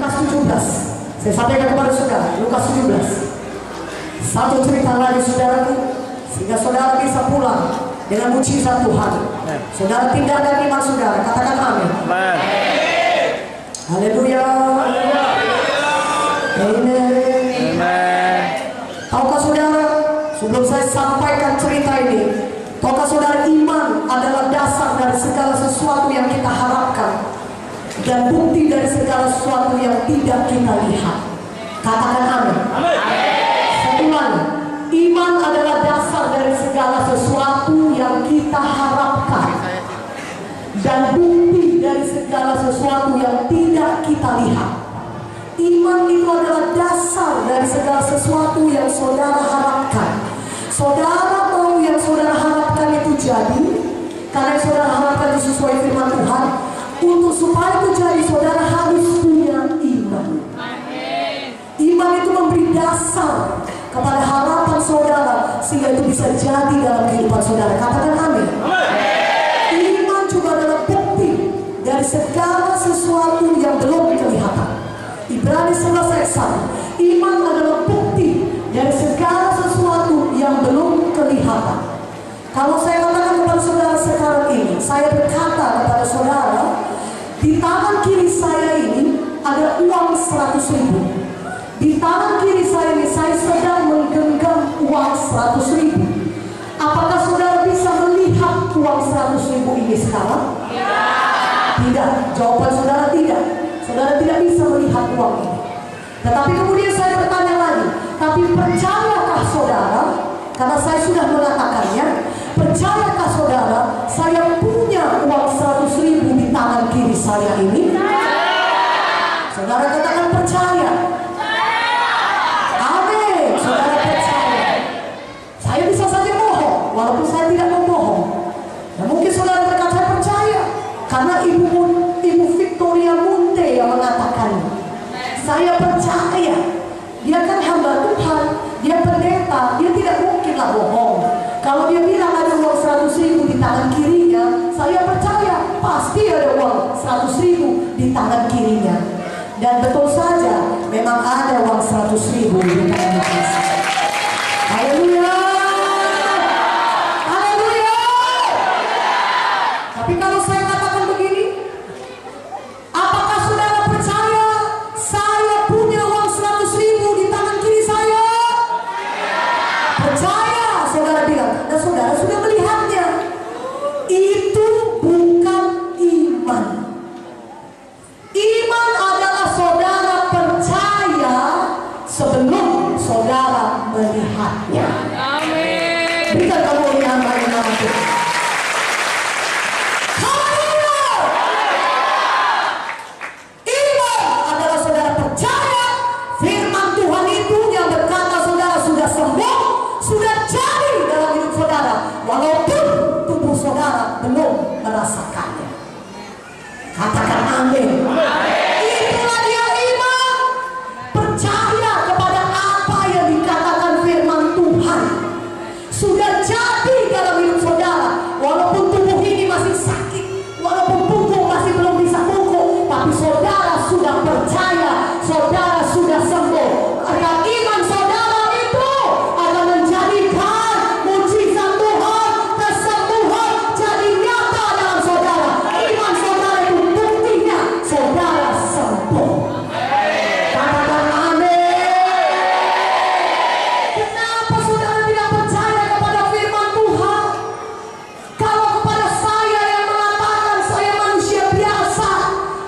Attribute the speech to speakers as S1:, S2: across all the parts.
S1: Lukas 17. Saya sampaikan kepada saudara, Lukas 17. Satu cerita lagi saudaraku, sehingga saudara bisa pulang dengan mujizat Tuhan. Saudara tinggalkan iman saudara, katakan amin. Haleluya. Amin. Tahukah saudara, sebelum saya sampaikan cerita ini, tahukah saudara, iman adalah dasar dari segala sesuatu yang kita harapkan dan bukti dari segala sesuatu yang tidak kita lihat. Katakan amin. Saya ulangi, iman adalah dasar dari segala sesuatu yang kita harapkan dan bukti dari segala sesuatu yang tidak kita lihat. Iman itu adalah dasar dari segala sesuatu yang saudara harapkan. Saudara mau yang saudara harapkan itu jadi, karena yang saudara harapkan itu sesuai firman Tuhan. Untuk supaya itu jadi, saudara harus punya iman. Iman itu memberi dasar kepada harapan saudara, sehingga itu bisa jadi dalam kehidupan saudara. Katakan amin. Iman juga adalah bukti dari segala sesuatu yang belum kelihatan. Ibrani 11 ayat 1. Iman adalah bukti dari segala sesuatu yang belum kelihatan. Kalau saya katakan kepada saudara sekarang ini, saya berkata kepada saudara, di tangan kiri saya ini ada uang 100.000. Di tangan kiri saya ini saya sedang menggenggam uang 100.000. Apakah saudara bisa melihat uang 100.000 ini sekarang? Tidak. Jawaban saudara tidak. Saudara tidak bisa melihat uang ini. Tetapi kemudian saya bertanya lagi, tapi percayakah saudara, karena saya sudah mengatakannya, percayakah saudara saya punya uang 100.000 di tangan kiri saya ini? Saudara katakan percaya. Amin. Saudara percaya. Saya bisa saja bohong, walaupun saya tidak mau bohong. Dan mungkin saudara berkata percaya, karena Ibu Victoria Munte yang mengatakannya. Saya percaya. Dia kan hamba Tuhan, dia pendeta, dia tidak mungkinlah bohong. Kalau dia bilang ada uang 100.000 di tangan kirinya, saya percaya pasti ada uang 100.000 di tangan kirinya. Dan betul saja, memang ada uang 100.000 di tangan kirinya. Haleluya. Haleluya. Tapi kalau saya katakan begini, apakah saudara percaya saya punya uang 100.000 di tangan kiri saya? Percaya, saudara bilang. Dan saudara sudah melihatnya. Itu bukan iman. Iman adalah saudara percaya sebelum saudara melihatnya. Amin. Berikan kemuliaan bagi nama Tuhan. Iman adalah saudara percaya firman Tuhan itu yang berkata saudara sudah sembuh, sudah jadi dalam hidup saudara, walaupun tubuh saudara belum merasakannya. Katakan amin. Itulah dia iman. Percaya kepada apa yang dikatakan firman Tuhan. Sudah jadi dalam hidup saudara, walaupun tubuh ini masih sakit, walaupun punggung masih belum bisa punggung, tapi saudara sudah percaya, saudara sudah sembuh. Karena iman saudara itu akan menjadikan mujizat Tuhan, kesembuhan jadi nyata dalam saudara. Iman saudara itu buktinya saudara sembuh. Katakan amin. Kenapa saudara tidak percaya kepada firman Tuhan? Kalau kepada saya yang mengatakan saya manusia biasa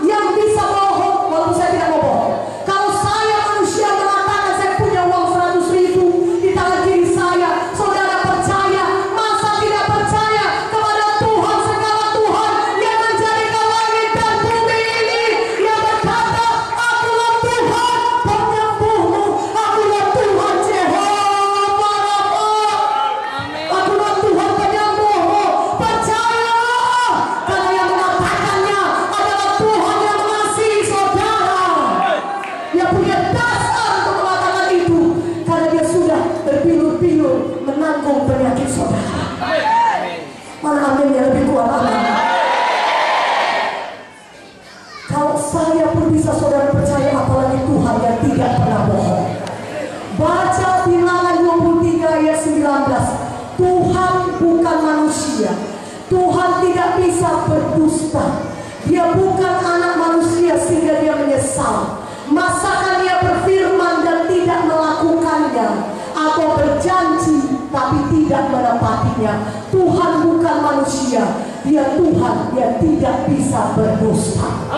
S1: yang bisa bohong, walaupun saya tidak mau bohong. Kalau saya manusia mengatakan saya punya uang 100.000 di tangan kiri saya, saudara percaya? Masa tidak percaya kepada Tuhan segala Tuhan yang menjadikan langit dan bumi ini, yang berkata, akulah Tuhan penyembuhmu, akulah Tuhan Jehovah Rafa, akulah Tuhan penyembuhmu. Percaya, karena yang mengatakannya adalah Tuhan yang mengasihi saudara, yang punya dasar untuk mengatakan itu, karena dia sudah berpilur-pilur menanggung penyakit saudara. Mana amin yang lebih kuat? Amin. Kalau saya pun bisa saudara percaya, apa bukan manusia. Tuhan tidak bisa berdusta. Dia bukan anak manusia sehingga dia menyesal. Masakan dia berfirman dan tidak melakukannya, atau berjanji tapi tidak menepatinya. Tuhan bukan manusia. Dia Tuhan, dia tidak bisa berdusta.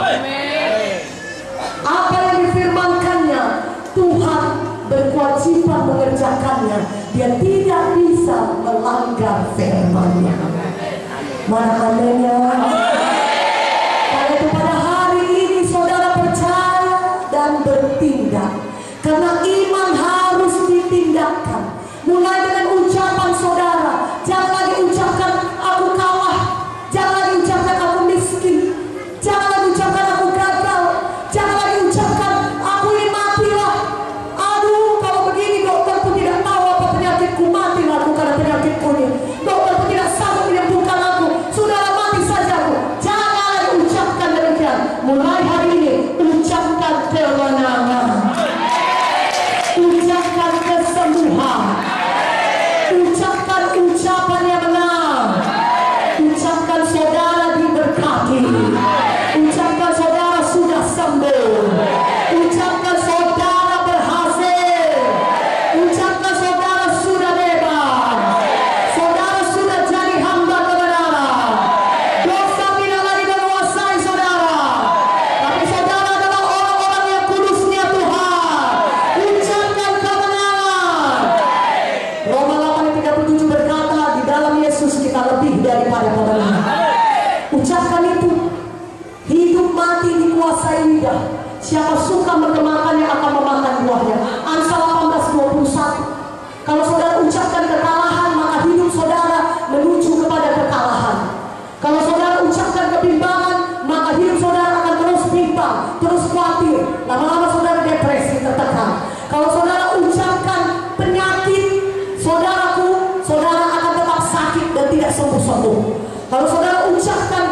S1: Apa yang difirmankannya, Tuhan berkewajiban mengerjakannya. Dia tidak bisa melanggar firman-Nya. Mana adanya? Karena itu pada hari ini saudara percaya dan bertindak. Karena iman harus ditindakkan. Mulai dengan ucapan saudara. Jangan lagi ucapkan aku kalah. Jangan lagi ucapkan aku miskin. Jangan lagi ucapkan aku gagal. Jangan lagi ucapkan aku ini matilah. Aduh, kalau begini dokter pun tidak tahu apa penyakitku, matilah aku karena penyakitku ini. Dokter pun tidak sanggup menyembuhkan aku. Saudara, mati saja aku. Jangan lagi ucapkan demikian. Mulai hari ini ucapkan kemenangan. Ucapkan kesembuhan. Ucapkan ucapan yang benar. Ucapkan saudara diberkati. Ucapkan saudara sudah sembuh. Ucapkan saudara berhasil. Ucapkan saudara sudah bebas. Saudara sudah jadi hamba kebenaran. Dosa tidak lagi menguasai saudara, tapi saudara adalah orang-orang yang kudusnya Tuhan. Ucapkan kemenangan. Roma 8:37 berkata, di dalam Yesus kita lebih daripada pemenang. Ucapkan itu. Hidup mati dikuasai lidah. Siapa suka mengemakannya akan memakan buahnya. Amsal 18:21. Kalau saudara ucapkan kekalahan, maka hidup saudara menuju kepada kekalahan. Kalau saudara ucapkan kebimbangan, maka hidup saudara akan terus bimbang, terus khawatir. Lama-lama saudara depresi, tertekan. Kalau saudara ucapkan penyakit saudaraku, saudara akan tetap sakit dan tidak sembuh-sembuh. Kalau saudara ucapkan